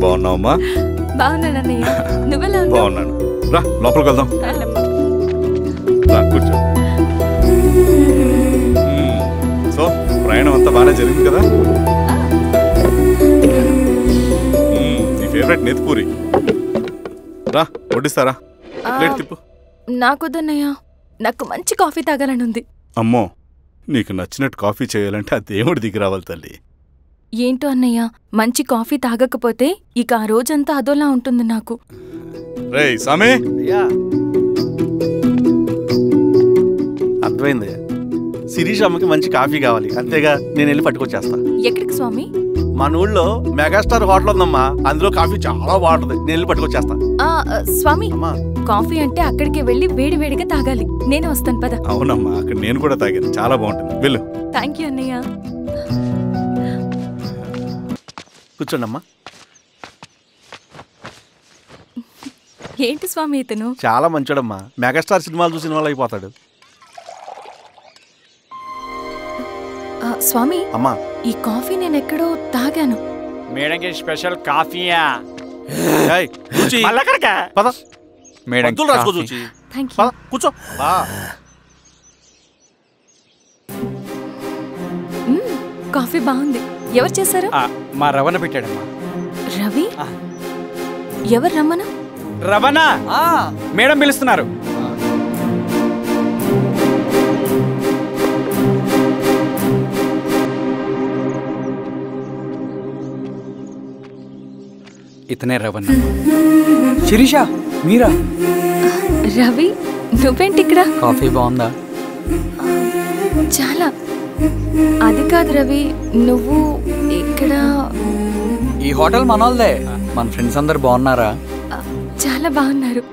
బాగున్నావమ్మా? బాగున్నానన్నయ్య, నువ్వెలా ఉన్నావు? బాగున్నాను. రా లోపలికి వెళ్దాం. రా కూర్చో. సో ప్రయాణం అంతా బాగానే జరిగింది కదా? నీ ఫేవరెట్ నెత్తిపూరి. రా వడ్డిస్తారా? ప్లేట్ తిప్పు. నాకొద్దన్నయ్య, నాకు మంచి కాఫీ తాగాలని ఉంది. అమ్మో, నీకు నచ్చినట్టు కాఫీ చేయాలంటే ఆ దేవుడి దిగి రావాలి తల్లి. ఏంటో అన్నయ్య, మంచి కాఫీ తాగకపోతే ఇక ఆ రోజంతా అదోలా ఉంటుంది నాకు. రేయ్ సామి, అర్థమైంది. శిరీష్ అమ్మకి మంచి కాఫీ కావాలి, అంతేగా నేను వెళ్ళి పట్టుకొచ్చేస్తా. ఎక్కడికి స్వామి? మన ఊళ్ళో మెగాస్టార్ హోటల్ ఉందమ్మా, అందులో కాఫీ చాలా బాగుంటుంది, నేను వెళ్ళి పట్టుకొచ్చేస్తా. స్వామి, కాఫీ అంటే అక్కడికి వెళ్ళి వేడి వేడిగా తాగాలి. నేను వస్తాను పద. అవునమ్మా, అక్కడ నేను కూడా తాగాను, చాలా బాగుంటుంది. వెళ్ళు. థ్యాంక్ యూ అన్నయ్య. కూర్చోండమ్మా. ఏంటి స్వామి ఇతను? చాలా మంచోడమ్మా, మెగాస్టార్ సినిమాలు చూసిన వాళ్ళు అయిపోతాడు. స్వామి అమ్మా, ఈ కాఫీ నేను ఎక్కడో తాగాను. మేడంకి స్పెషల్ కాఫీయా? పద మేడం రాసుకో చూచి. Thank you. కూర్చో. కాఫీ బాగుంది. ఎవరు చేశారు? మా రవణ పెట్టాడమ్మా. రవి? ఎవరు రమ్మను? రవణ మేడం పిలుస్తున్నారు. ఇతనే రవణ. శిరీష మీరా? రవి, నువ్వేంటి ఇక్కడ? కాఫీ బాగుందా? చాలా. అది కాదు రవి, నువ్వు ఇక్కడ? ఈ హోటల్ మనోల్దే. మన ఫ్రెండ్స్ అందరు బాగున్నారా? చాలా బాగున్నారు.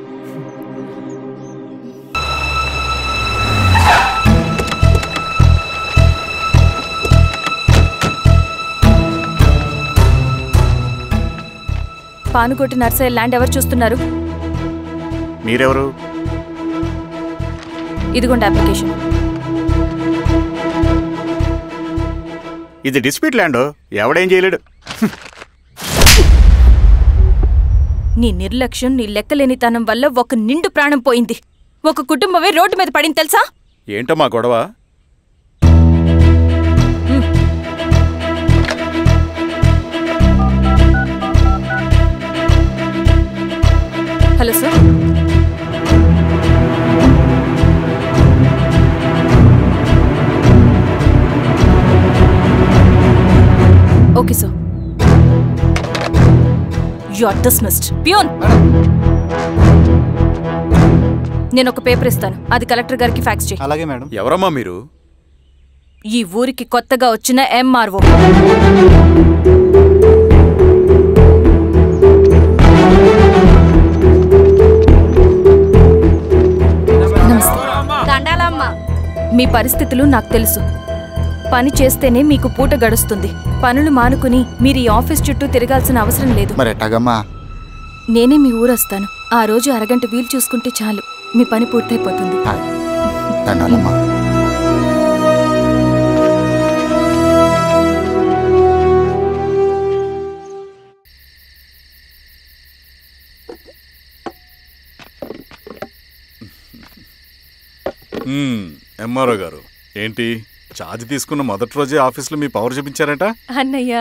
పానుకోటి నర్సయ్య ల్యాండ్ ఎవరు చూస్తున్నారు? మీరెవరు? ఇదిగోండి అప్లికేషన్. ఇది డిస్ప్యూట్ ల్యాండ్, ఎవడేం చేయలేడు. నీ నిర్లక్ష్యం, నీ లెక్కలేనితనం వల్ల ఒక నిండు ప్రాణం పోయింది. ఒక కుటుంబమే రోడ్డు మీద పడింది తెలుసా? ఏంటో మా గొడవ? Hello sir. Okay sir. You are dismissed. Peon, నేను ఒక పేపర్ ఇస్తాను, అది కలెక్టర్ గారికి ఫ్యాక్స్ చేయి. అలాగే మేడం. ఎవరమ్మా మీరు? ఈ ఊరికి కొత్తగా వచ్చిన ఎంఆర్ఓ. మీ పరిస్థితులు నాకు తెలుసు. పని చేస్తేనే మీకు పూట గడుస్తుంది. పనులు మానుకుని మీరు ఈ ఆఫీస్ చుట్టూ తిరగాల్సిన అవసరం లేదు. నేనే మీ ఊరొస్తాను. ఆ రోజు అరగంట వీలు చూసుకుంటే చాలు, మీ పని పూర్తయిపోతుంది. ఎంఆర్ఓ గారు, ఏంటి ఛార్జ్ తీసుకున్న మొదటి రోజే ఆఫీస్లో మీ పవర్ చూపించారట? అన్నయ్య,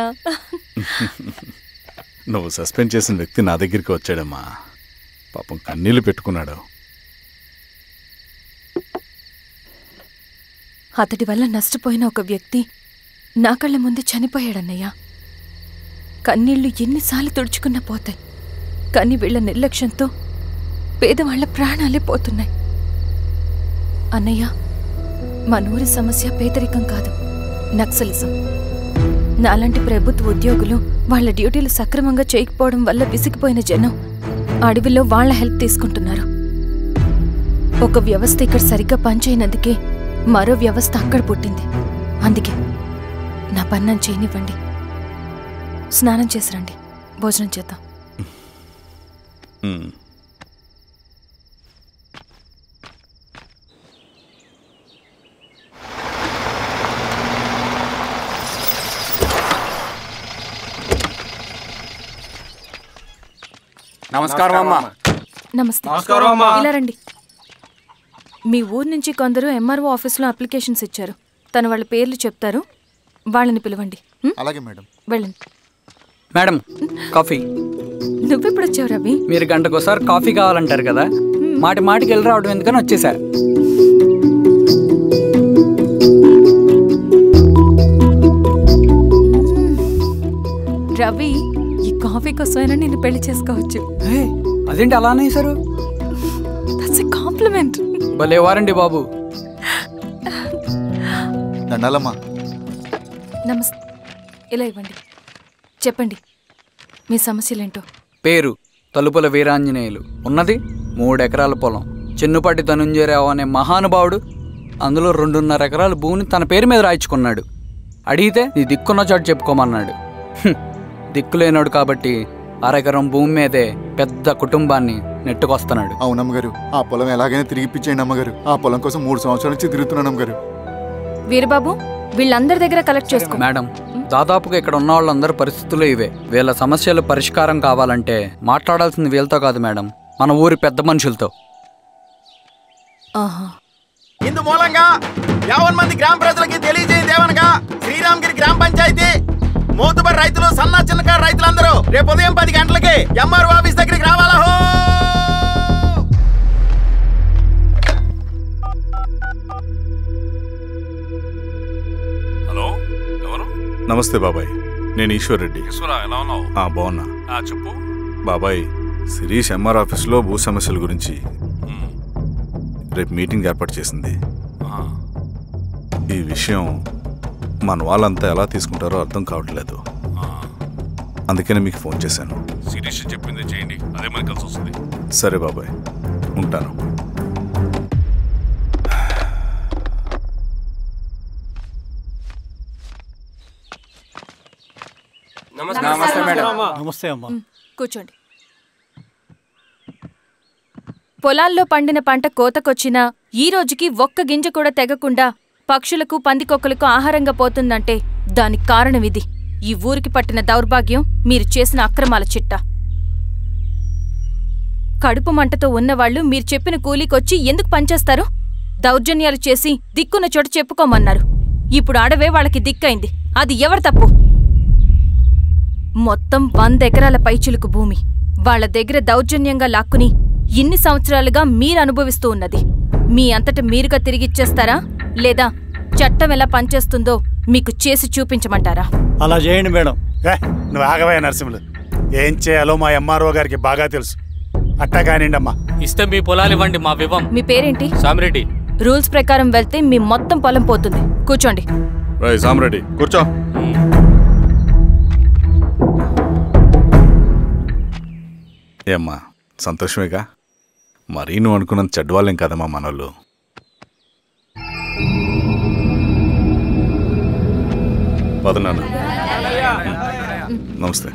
నువ్వు సస్పెండ్ చేసిన వ్యక్తి నా దగ్గరికి వచ్చాడమ్మా. పాపం కన్నీళ్లు పెట్టుకున్నాడు. అతడి వల్ల నష్టపోయిన ఒక వ్యక్తి నా కళ్ళ ముందు చనిపోయాడన్నయ్య. కన్నీళ్లు ఎన్నిసార్లు తుడుచుకున్నా పోతాయి, కానీ వీళ్ల నిర్లక్ష్యంతో పేదవాళ్ల ప్రాణాలే పోతున్నాయి. అన్నయ్య, మా నూరి సమస్య పేదరికం కాదు, నక్సలిజం. నాలాంటి ప్రభుత్వ ఉద్యోగులు వాళ్ల డ్యూటీలు సక్రమంగా చేయకపోవడం వల్ల విసిగిపోయిన జనం అడవిలో వాళ్ల హెల్ప్ తీసుకుంటున్నారు. ఒక వ్యవస్థ ఇక్కడ సరిగ్గా పనిచేయనందుకే మరో వ్యవస్థ అక్కడ పుట్టింది. అందుకే నా పన్నం చేయనివ్వండి. స్నానం చేసిరండి, భోజనం చేద్దాం. నమస్కారం అమ్మా. నమస్తే. ఇలా రండి. మీ ఊరు నుంచి కొందరు ఎంఆర్ఓ ఆఫీస్లో అప్లికేషన్స్ ఇచ్చారు. తను వాళ్ళ పేర్లు చెప్తారు, వాళ్ళని పిలవండి. అలాగే మేడం. వెళ్ళండి. Madam coffee. నువ్వెప్పుడు వచ్చావు రవి? మీరు గంటకోసారి కాఫీ కావాలంటారు కదా, మాటి మాటికి వెళ్ళి రావడం ఎందుకని వచ్చేసా. రవి, ఈ కాఫీ కోసమైనా నేను పెళ్లి చేసుకోవచ్చు. అదేంటి అలా అనేసారు? That's a compliment. భలే వారండి బాబు. దండాలమ్మా. నమస్తే. ఇలా ఇవ్వండి. చెప్పండి మీ సమస్యలేంటో. పేరు తలుపుల వీరాంజనేయులు, ఉన్నది 3 ఎకరాల పొలం. చెన్నుపాటి ధనుంజయరావు అనే మహానుభావుడు అందులో 2.5 ఎకరాల భూమిని తన పేరు మీద రాయించుకున్నాడు. అడిగితే నీ దిక్కున్న చోటు చెప్పుకోమన్నాడు. దిక్కులేనాడు కాబట్టి 1/2 ఎకరం భూమి మీదే పెద్ద కుటుంబాన్ని నెట్టుకొస్తున్నాడు. అవునమ్మగారు, ఆ పొలం ఎలాగైనా తిరిగి ఇప్పించేయండి అమ్మగారు. ఆ పొలం కోసం 3 సంవత్సరాల నుంచి తిరుగుతున్నాను అమ్మగారు. వీరబాబు, వీళ్ళందరి దగ్గర కలెక్ట్ చేసుకో. మేడం, దాదాపుగా ఇక్కడ ఉన్న వాళ్ళందరి పరిస్థితులు ఇవే. వీళ్ళ సమస్యలు పరిష్కారం కావాలంటే మాట్లాడాల్సింది వీళ్ళతో కాదు మేడం, మన ఊరి పెద్ద మనుషులతో. ఇందు మూలంగా 50 మంది గ్రామ ప్రజలకి తెలియజేయదేవనగా శ్రీరామగిరి గ్రామ పంచాయతీ మోతుబరి రైతులు, సన్న చిన్నకారు రైతులందరూ రేపు ఉదయం 10 గంటలకి ఎంఆర్ఓ ఆఫీస్ దగ్గరికి రావాలా. హలో, ఎవరు? నమస్తే బాబాయ్, నేను ఈశ్వర్ రెడ్డి. ఎలా ఉన్నావు? బాగున్నా. చెప్పు బాబాయ్, శిరీష్ ఎంఆర్ ఆఫీస్లో భూ సమస్యల గురించి రేపు మీటింగ్ ఏర్పాటు చేసింది. ఈ విషయం మన వాళ్ళంతా ఎలా తీసుకుంటారో అర్థం కావట్లేదు. అందుకనే మీకు ఫోన్ చేశాను. శిరీష్ చెప్పింది చేయండి, అదే మనకి కలిసి వస్తుంది. సరే బాబాయ్, ఉంటాను. నమస్తే మేడం. నమస్తే అమ్మా. కూర్చోండి. పొలాల్లో పండిన పంట కోతకొచ్చినా ఈ రోజుకి ఒక్క గింజ కూడా తెగకుండా పక్షులకు, పందికొక్కలకు ఆహారంగా పోతుందంటే దానికి కారణం ఇది. ఈ ఊరికి పట్టిన దౌర్భాగ్యం మీరు చేసిన అక్రమాల చిట్టా. కడుపు మంటతో ఉన్నవాళ్లు మీరు చెప్పిన కూలీకొచ్చి ఎందుకు పనిచేస్తారు? దౌర్జన్యాలు చేసి దిక్కున్న చోట చెప్పుకోమన్నారు. ఇప్పుడు అడవే వాళ్ళకి దిక్కైంది. అది ఎవరి తప్పు? మొత్తం 100 ఎకరాల పైచిలుకు భూమి వాళ్ల దగ్గర దౌర్జన్యంగా లాక్కుని ఇన్ని సంవత్సరాలుగా మీరు అనుభవిస్తూ ఉన్నది. మీ అంతట మీరుగా తిరిగిచ్చేస్తారా, లేదా చట్టం ఎలా పనిచేస్తుందో మీకు చేసి చూపించమంటారా? అలా చేయండి మేడం. నువ్వు ఆగవయ్య నరసింహులు. ఏం చేయాలో మా ఎంఆర్ఓ గారికి బాగా తెలుసు. అట్టా కానివ్వండి అమ్మా. ఇస్తే మీ పొలాలు ఇవ్వండి, మా వివం. మీ పేరేంటి? సామిరెడ్డి. రూల్స్ ప్రకారం వెళ్తే మీ మొత్తం పొలం పోతుంది. కూర్చోండి. సామిరెడ్డి కూర్చో. ఏమ్మా, సంతోషమేగా? మరీ నువ్వు అనుకున్నంత చెడ్డవాళ్ళేం కదమ్మా మనోళ్ళు. పదనాన్న. నమస్తే.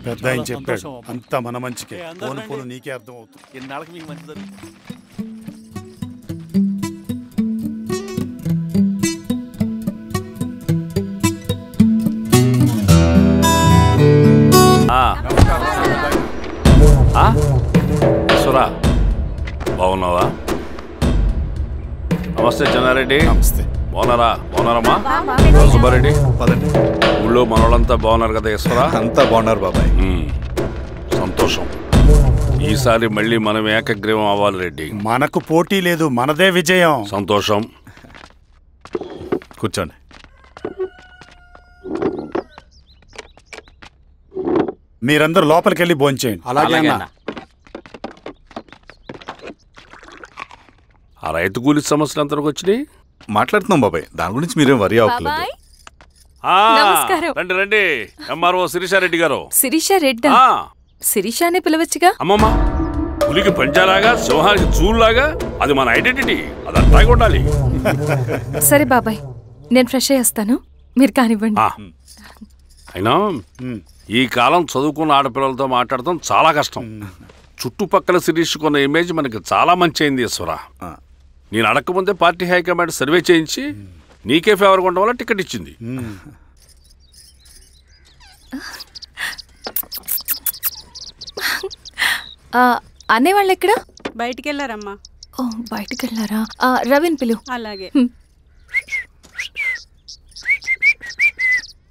పెద్ద ఆయన చెప్పాడు, అంతా మన మంచికే. పోను పోను నీకే అర్థం అవుతుంది. ఎన్నాళ్ళకి మీకు మంచి జరుగుతుంది. సురా, బాగున్నావా? నమస్తే చెన్నారెడ్డి. నమస్తే. బాగున్నారమ్మా? సుబ్బారెడ్డి, పదండి. ఊళ్ళో మనోళ్ళంతా బాగున్నారు కదా ఈశ్వరా? అంతా బాగున్నారు బాబాయ్. సంతోషం. ఈసారి మళ్ళీ మనం ఏకగ్రీవం అవ్వాలి రెడ్డి. మనకు పోటీ లేదు, మనదే విజయం. సంతోషం. కూర్చోండి. మీరందరూ లోపలికి వెళ్ళి భోంచేయండి. అలాగే. ఆ రైతు కూలి సమస్యలు ఎంతవరకు వచ్చినాయి? మాట్లాడుతున్నాం బాబాయ్, దాని గురించి మీరేం వరి అవ్వట్లేదు. బాబాయ్, నమస్కారం. రండి రండి. ఎంఆర్ఓ శిరీషారెడ్డి గారు. శిరీష రెడ్డా? శిరీష అనే పిలవచ్చుగా. అమ్మమ్మ, పులికి పంచాలాగా, సింహానికి చూలాగా అది మన ఐడెంటిటీ. అది అట్టాగే ఉండాలి. సరే బాబాయ్, నేను ఫ్రెష్ అయ్యేస్తాను, మీరు కానివ్వండి. అయినా ఈ కాలం చదువుకున్న ఆడపిల్లలతో మాట్లాడటం చాలా కష్టం. చుట్టుపక్కల శిరీష్ కొన్న ఇమేజ్ మనకి చాలా మంచి అయింది ఈశ్వర. నేను అడగకముందే పార్టీ హైకమాండ్ సర్వే చేయించి నీకే ఫేవర్గా ఉండడం వల్ల టికెట్ ఇచ్చింది. అనేవాళ్ళు ఎక్కడ? బయటికి వెళ్ళారమ్మా. ఓ బయటికి వెళ్ళారా? రవిని పిలు. అలాగే.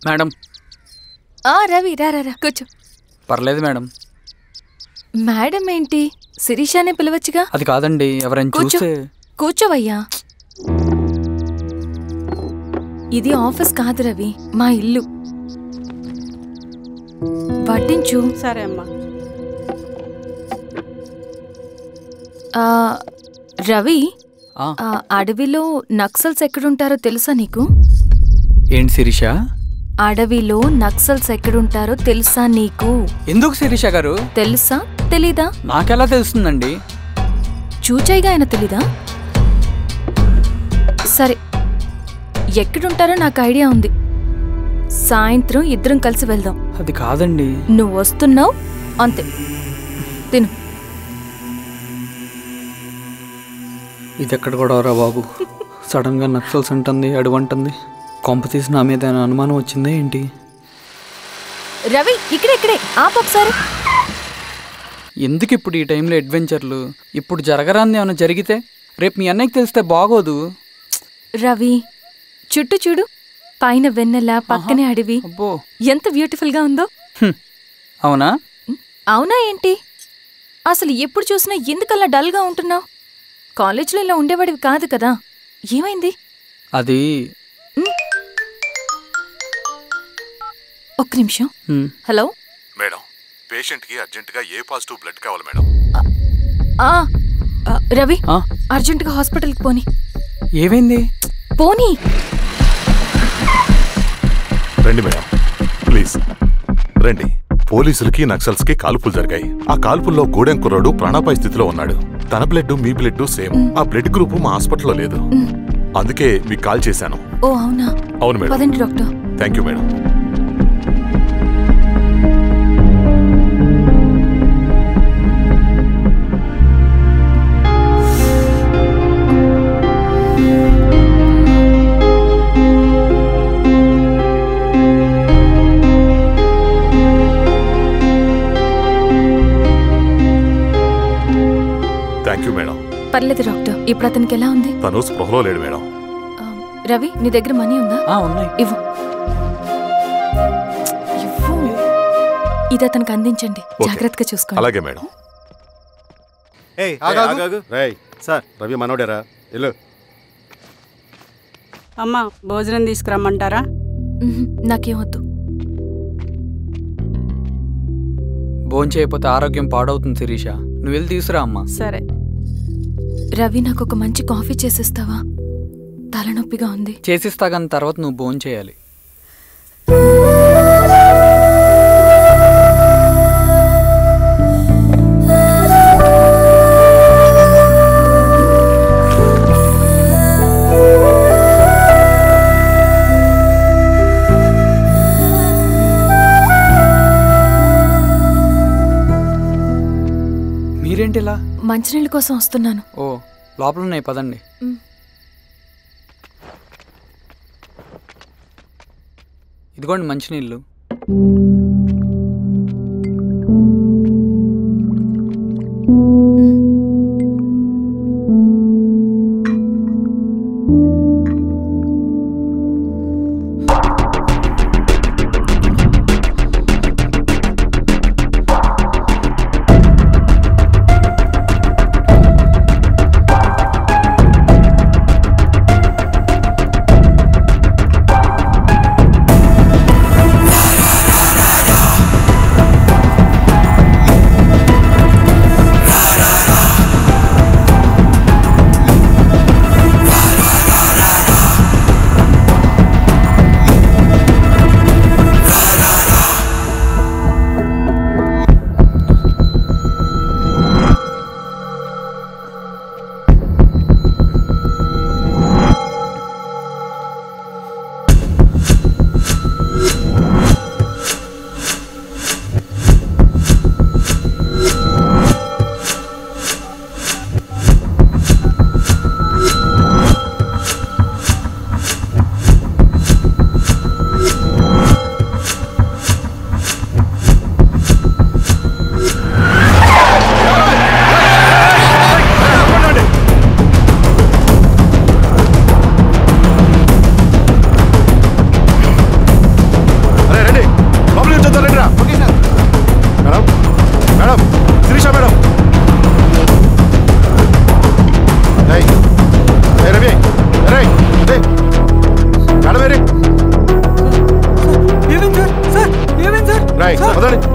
మేడం. రవి రా రా కూర్చో. పర్లేదు మేడం. మేడం ఏంటి, శిరీషానే పిలవచ్చుగా. అది కాదండి, ఎవరైనా చూస్తే. కూర్చోవయ్యా. ఇది ఆఫీస్ కాదు రవి, మా ఇల్లు. పట్టించు. సరే అమ్మా. రవి, అడవిలో నక్సల్స్ ఎక్కడుంటారో తెలుసా నీకు? ఏంటి శిరీష? అడవిలో నక్సల్స్ ఎక్కడుంటారో తెలుసా నీకు? ఎందుకు శిరీష గారు? తెలుసా తెలీదా? నాకెలా తెలుస్తుందండి? చూచాయిగా ఆయన తెలీదా? సరే, ఎక్కడుంటారో నాకు ఐడియా ఉంది. సాయంత్రం ఇద్దరం కలిసి వెళ్దాం. అది కాదండి. నువ్వు వస్తున్నావు అంతే, తిను. ఇది ఎక్కడ కూడా రా బాబు, సడన్ గా నక్సల్స్ అంటుంది, అడువంటుంది. కొంప తీసి నా మీద అనుమానం వచ్చిందే ఏంటి? రవి ఇక్కడే ఆపొకసారి. ఎందుకు ఇప్పుడు ఈ టైంలో అడ్వెంచర్లు? ఇప్పుడు జరగరాంది ఏమైనా జరిగితే రేపు మీ అన్నయ్యకి తెలిస్తే బాగోదు. రవి చుట్టూ చూడు, పైన వెన్నెల, పక్కనే అడవి. అబ్బో, ఎంత బ్యూటిఫుల్ గా ఉందో. అవునా? అవునా ఏంటి? అసలు ఎప్పుడు చూసినా ఎందుకల్లా డల్ గా ఉంటున్నావు? కాలేజ్లో ఇలా ఉండేవాడివి కాదు కదా, ఏమైంది? అది ఒక్క నిమిషం. హలో మేడం, పేషెంట్కి అర్జెంటుగా ఏ పాజిటివ్ బ్లడ్ కావాలి మేడం. రవి, అర్జెంటుగా హాస్పిటల్కి పోనీ. ఏమైంది? పోనీ. రండి మేడం, ప్లీజ్ రండి. పోలీసులకి నక్సల్స్కి కాల్పులు జరిగాయి. ఆ కాల్పుల్లో గూడెం కుర్రాడు ప్రాణాపాయ స్థితిలో ఉన్నాడు. తన బ్లడ్ మీ బ్లడ్ సేమ్. ఆ బ్లడ్ గ్రూప్ మా హాస్పిటల్లో లేదు, అందుకే మీకు కాల్ చేశాను. ఓ అవునా? అవును మేడం. పదండి డాక్టర్. Thank you madam. పర్లేదు డాక్టర్. ఇప్పుడు అతనికి ఎలా ఉంది? తను స్పృహలో లేడు మేడం. రవి, నీ దగ్గర మనీ ఉందా? ఉన్నాయి. ఇవ్వు. ఇది అతనికి అందించండి, జాగ్రత్తగా చూసుకోండి. అలాగే మేడం. సార్, రవి మనోడేరా? వెళ్ళు. అమ్మా, భోజనం తీసుకురమ్మంటారా? నాకేమొద్దు. భోజనం చేయకపోతే ఆరోగ్యం పాడవుతుంది శిరీష. నువ్వు వెళ్ళి తీసుకురా అమ్మా. సరే. రవి, నాకు ఒక మంచి కాఫీ చేసిస్తావా? తలనొప్పిగా ఉంది. చేసిస్తా, కానీ తర్వాత నువ్వు భోజనం చేయాలి. మీరేంటిలా? మంచినీళ్ళ కోసం వస్తున్నాను. ఓ, లోపల ఉన్నాయి, పదండి. ఇదిగోండి మంచినీళ్ళు.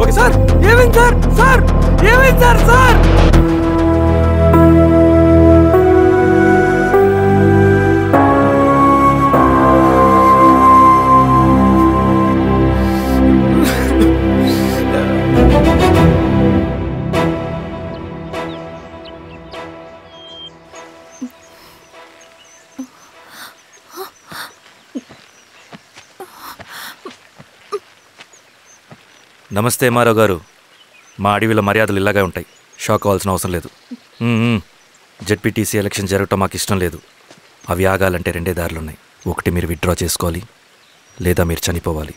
Okay sir. ఏమైంది సార్? సార్ ఏమైంది సార్? సార్ నమస్తే ఎంఆర్ఓ గారు. మా అడవిలో మర్యాదలు ఇలాగే ఉంటాయి. షాక్ అవ్వాల్సిన అవసరం లేదు. జెడ్పీటీసీ ఎలక్షన్ జరగటం మాకు ఇష్టం లేదు. అవి ఆగాలంటే 2 దారులున్నాయి. ఒకటి మీరు విత్డ్రా చేసుకోవాలి, లేదా మీరు చనిపోవాలి.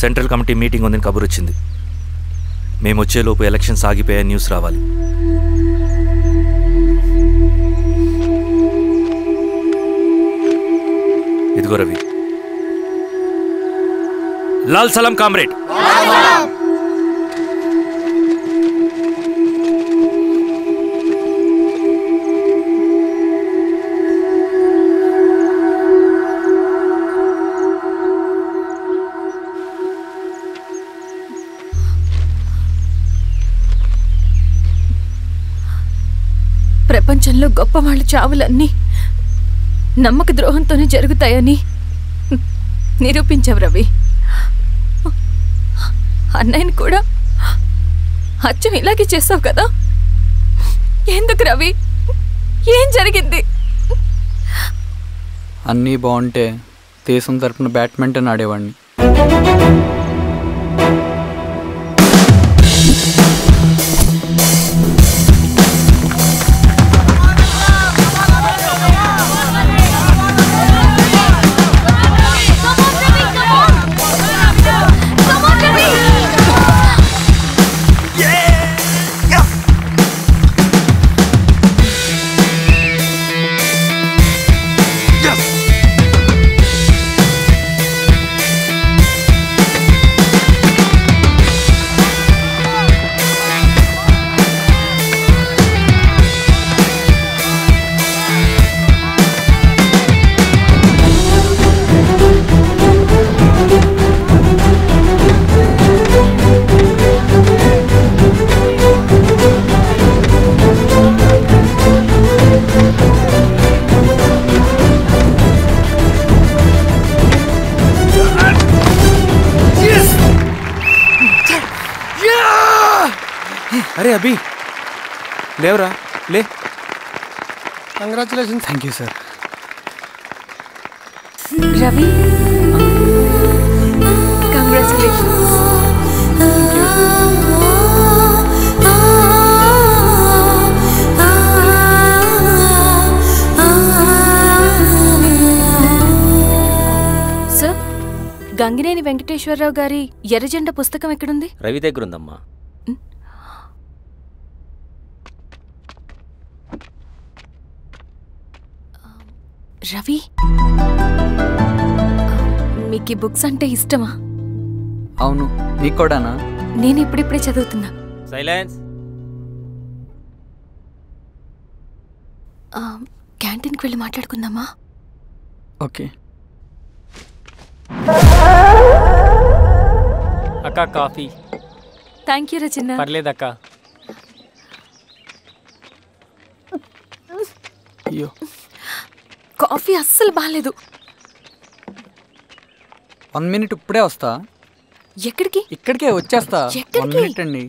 సెంట్రల్ కమిటీ మీటింగ్ ఉందని కబురు వచ్చింది. మేము వచ్చేలోపు ఎలక్షన్స్ ఆగిపోయే న్యూస్ రావాలి. ఇదిగో రవి. లాల్ సలాం కామ్రేడ్. ప్రపంచంలో గొప్పవాళ్ళ చావులన్నీ నమ్మక ద్రోహంతోనే జరుగుతాయని నిరూపించావు రవి. అన్నయ్యని కూడా అచ్చం ఇలాగే చేస్తావు కదా? ఎందుకు రవి? ఏం జరిగింది? అన్నీ బాగుంటే దేశం తరపున బ్యాడ్మింటన్ ఆడేవాడిని. అరే అభి, లేవరా, లే. Congratulation. Thank you sir. Ravi, congratulations. Sir, Gangineni Venkateswararao గారి ఎర్రజెండ పుస్తకం ఎక్కడుంది? రవి దగ్గర ఉందమ్మా. రవి, మీకు ఈ బుక్స్ అంటే ఇష్టమా? అవును, నీకు కూడానా? నేను ఇప్పుడిప్పుడే చదువుతున్నా. సైలెన్స్. క్యాంటీన్కి వెళ్ళి మాట్లాడుకుందామా? ఓకే. అక్క కాఫీ. థ్యాంక్ యూ రచన. పర్లేదక్క. అయ్యో, కాఫీ అస్సలు బాగాలేదు. 1 మినిట్, ఇప్పుడే వస్తా. ఎక్కడికి? ఇక్కడికే వచ్చేస్తా. 1 మినిట్ అండి.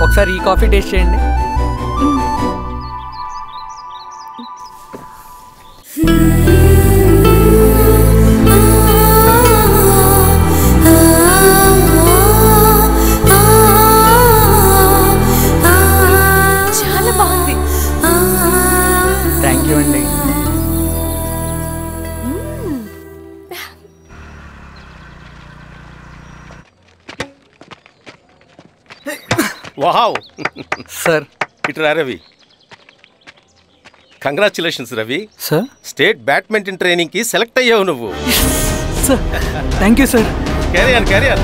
ఒకసారి ఈ కాఫీ టేస్ట్ చేయండి. చాలా బాగుంది. థ్యాంక్ వావ్ సార్ ఇట్రా Ravi. Congratulations Ravi. Sir state badminton ట్రైనింగ్కి సెలెక్ట్ అయ్యావు నువ్వు. Sir thank you sir. Carrier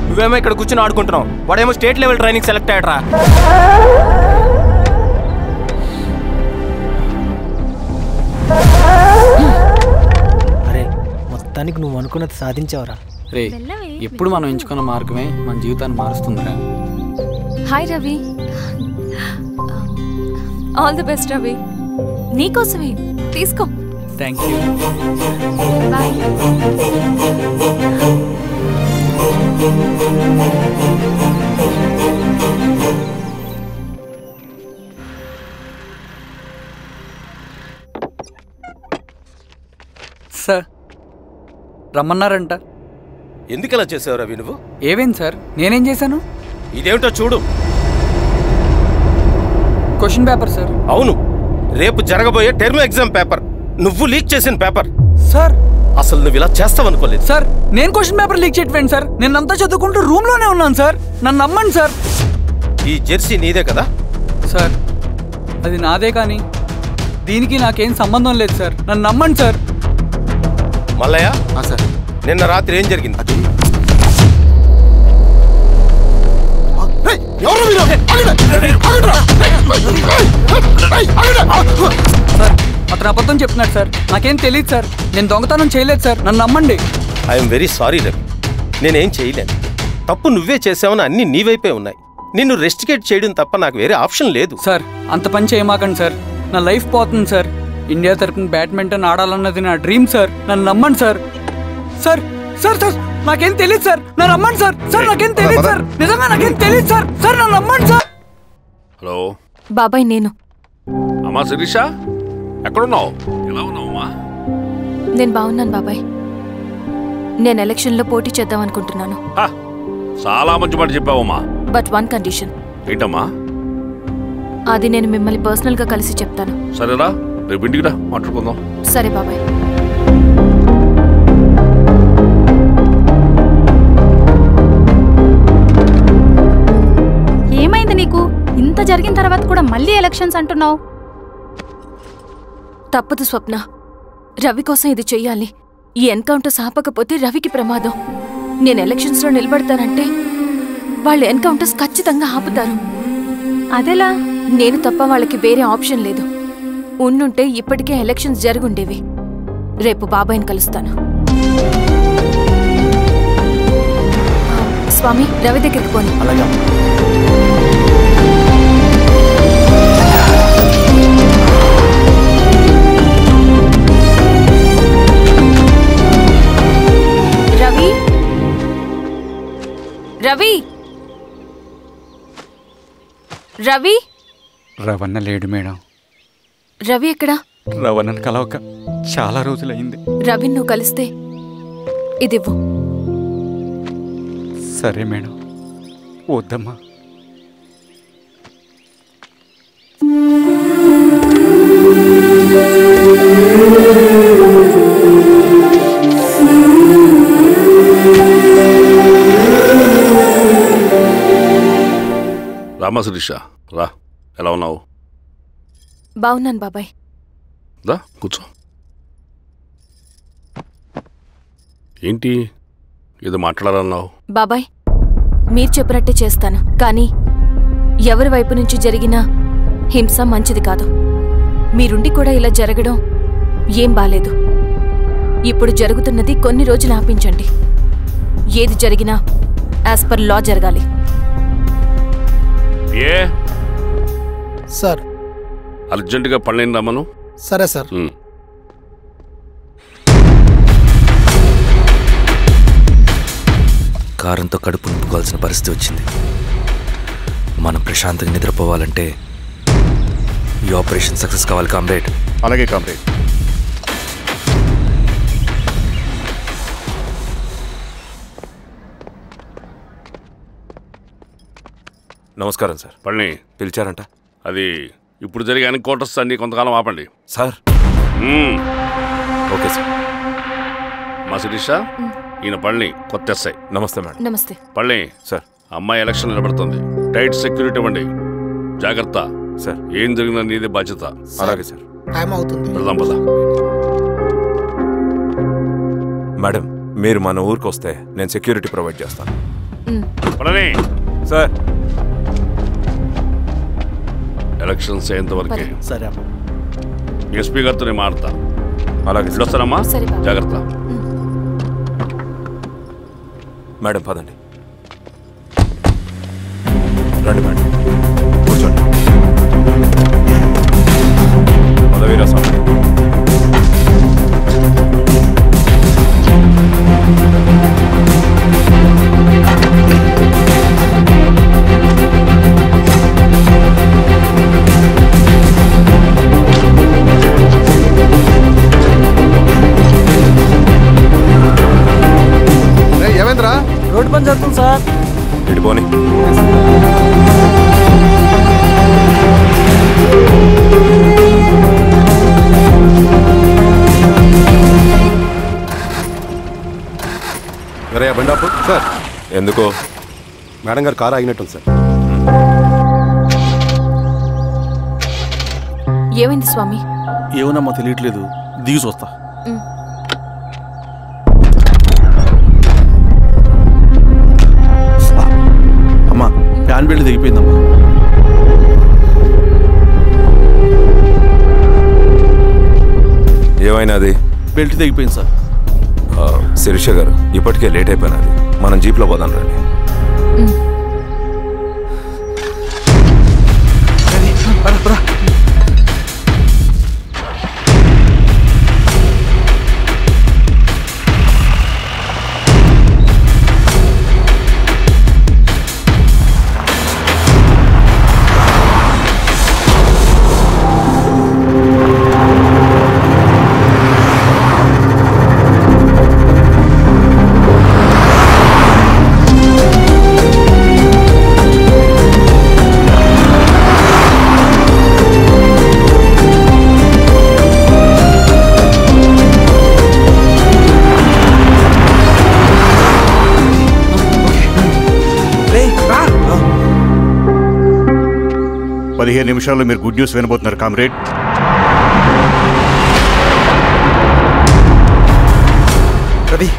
నువ్వేమో ఇక్కడ కూర్చొని ఆడుకుంటున్నావు, వాడేమో స్టేట్ లెవెల్ ట్రైనింగ్ సెలెక్ట్ అయ్యాడ్రా. అరే మొత్తానికి నువ్వు అనుకున్నది సాధించావురా. రే ఎప్పుడు మనం ఎంచుకున్న మార్గమే మన జీవితాన్ని మారుస్తుందిరా. Hi Ravi. All the best Ravi. నీకోసమే తీసుకో. Thank you. బాయ్. సార్ రమ్మన్నారంట. ఎందుకు అలా చేసావు రవి నువ్వు? ఏవేంటి సార్, నేనేం చేశాను? ఇదేమిటో చూడు. Question paper sir. అవును, రేపు జరగబోయే టర్మ్ ఎగ్జామ్ పేపర్. నువ్వు లీక్ చేసిన పేపర్. సార్ అసలు నువ్వు ఇలా చేస్తావనుకోలేదు. సార్ నేను క్వశ్చన్ పేపర్ లీక్ చేయట్లేదు సార్. నేనంతా చదువుకుంటూ రూమ్ లోనే ఉన్నాను సార్. నన్ను నమ్మండి సార్. ఈ జెర్సీ నీదే కదా? సార్ అది నాదే, కానీ దీనికి నాకేం సంబంధం లేదు సార్. నన్ను నమ్మండి సార్. మల్లయ్య సార్, నిన్న రాత్రి ఏం జరిగింది? సార్ అతను అబద్ధం చెప్తున్నాడు సార్. నాకేం తెలియదు సార్. నేను దొంగతనం చేయలేదు సార్. నన్ను నమ్మండి. ఐఎమ్ వెరీ సారీ రవి, నేనేం చేయలేను. తప్పు నువ్వే చేసావని అన్ని నీ వైపే ఉన్నాయి. నిన్ను రెస్టికేట్ చేయడం తప్ప నాకు వేరే ఆప్షన్ లేదు. సార్ అంత పని చేయమాకండి సార్. నా లైఫ్ పోతుంది సార్. ఇండియా తరపున బ్యాడ్మింటన్ ఆడాలన్నది నా డ్రీమ్ సార్. నన్ను నమ్మండి సార్. సార్ సార్ సార్ నాకేం తెలియదు సార్. నన్ను నమ్మండి సార్. సార్ నాకేం తెలియదు సార్. నిజంగా నాకేం తెలియదు సార్. సార్ నన్ను నమ్మండి సార్. హలో బాబాయ్, నేను అమ్మా శిరీష, ఎక్కడున్నావు? ఎలా ఉన్నావమ్మా? నేను బాగున్నాను బాబాయ్. నేను ఎలక్షన్లో పోటీ చేద్దాం అనుకుంటున్నాను. చాలా మంచి మాట చెప్పావమ్మా. But one condition. ఏంటమ్మా? అది నేను మిమ్మల్ని పర్సనల్గా కలిసి చెప్తాను. సరేరా, రేపు ఇంటికి రా, మాట్లాడుకుందాం. సరే బాబాయ్. ఏమైంది నీకు? ఇంత జరిగిన తర్వాత కూడా మళ్ళీ ఎలక్షన్స్ అంటున్నావు? తప్పదు స్వప్న. రవి కోసం ఇది చెయ్యాలి. ఈ ఎన్కౌంటర్స్ ఆపకపోతే రవికి ప్రమాదం. నేను ఎలక్షన్స్లో నిలబడతానంటే వాళ్ళు ఎన్కౌంటర్స్ ఖచ్చితంగా ఆపుతారు. అదెలా? నేను తప్ప వాళ్ళకి వేరే ఆప్షన్ లేదు. ఉండుంటే ఇప్పటికే ఎలక్షన్స్ జరుగుండేవి. రేపు బాబాయ్ని కలుస్తాను. స్వామి, రవి దగ్గరికి పోని. రవి, రవి, రవి. రవణ లేడు మేడం. రవి ఎక్కడా? రవణను కలవక చాలా రోజులైంది. రవిని నువ్వు కలిస్తే ఇదివ్వు. సరే మేడం. వద్దమ్మా. రామా శిరీష, రా. ఎలా ఉన్నావు? బాగున్నాను బాబాయ్. రా కూర్చో. ఏంటి ఏదో మాట్లాడాలన్నావు? బాబాయ్, మీరు చెప్పినట్టే చేస్తాను. కానీ ఎవరి వైపు నుంచి జరిగినా హింస మంచిది కాదు. మీరుండి కూడా ఇలా జరగడం ఏం బాలేదు. ఇప్పుడు జరుగుతున్నది కొన్ని రోజులు ఆపించండి. ఏది జరిగినా యాజ్ పర్ లా జరగాలి. ఏ సార్, అర్జెంటుగా పళ్ళని రమ్మను. సరే సార్. కారంతో కడుపు నింపుకోవాల్సిన పరిస్థితి వచ్చింది. మనం ప్రశాంతంగా నిద్రపోవాలంటే ఈ ఆపరేషన్ సక్సెస్ కావాలి కామ్రేడ్. అలాగే కామ్రేడ్. నమస్కారం సార్. పళ్ళని పిలిచారంట. అది ఇప్పుడు జరిగే ఎన్కౌంటర్స్ అన్ని కొంతకాలం ఆపండి సార్. Okay sir. మా శిరీష, ఈయన పళ్ళని కొత్త ఎస్ఐ. నమస్తే మేడం. నమస్తే. పళ్ళని సార్. అమ్మాయి ఎలక్షన్ నిలబడుతుంది. టైట్ సెక్యూరిటీ ఇవ్వండి. జాగ్రత్త సార్. ఏం జరిగినా నీదే బాధ్యత. అలాగే సార్. టైం అవుతుంది. వెళ్దాం పద. మేడం మీరు మన ఊరికి వస్తే నేను సెక్యూరిటీ ప్రొవైడ్ చేస్తాను. పళ్ళని సార్. ఎలక్షన్స్ అయ్యేంతవరకే. సరే. ఎస్పీ గారితో నేను మాడతా. అలాగే వస్తానమ్మా. జాగ్రత్త. మేడం పదండి. రండి మేడం కూర్చోండి. పదవీరా స్వామి. ఏమైందిరా? రోడ్డు పని జరుగుతుంది సార్. ఇటు పోనీ. బండాపు సార్. ఎందుకో? మేడం గారు కారు ఆగినట్టుంది సార్. ఏమైంది స్వామి? ఏమోనమ్మా తెలియట్లేదు. దిగి చూస్తా. అమ్మా ఫ్యాన్ బెల్ట్ దిగిపోయిందమ్మా. ఏమైనాది? బెల్ట్ దిగిపోయింది సార్. శిరీష గారు ఇప్పటికే లేట్ అయిపోయినది. మనం జీప్లో పోదాం రండి. నిమిషాల్లో మీరు గుడ్ న్యూస్ వినబోతున్నారు కామ్రేడ్. రవి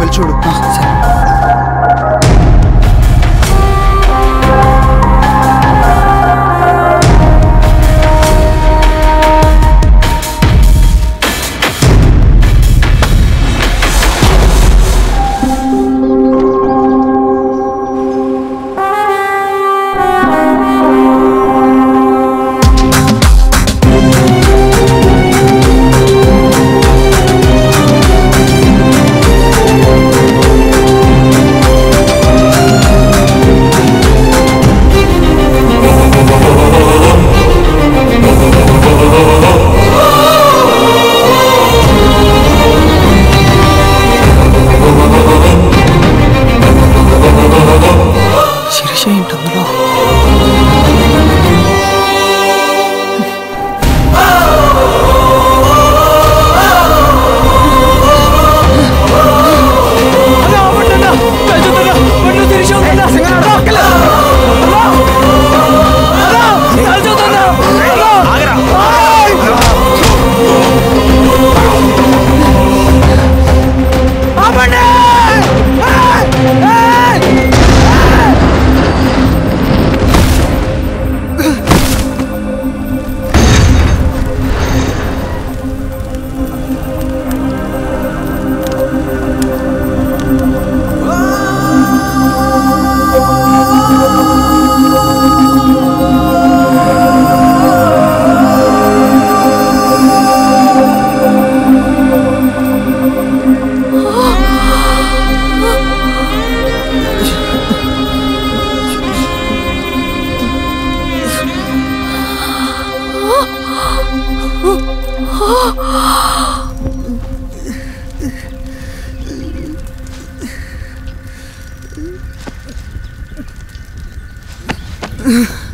వెళ్ళి చూడు. Ugh.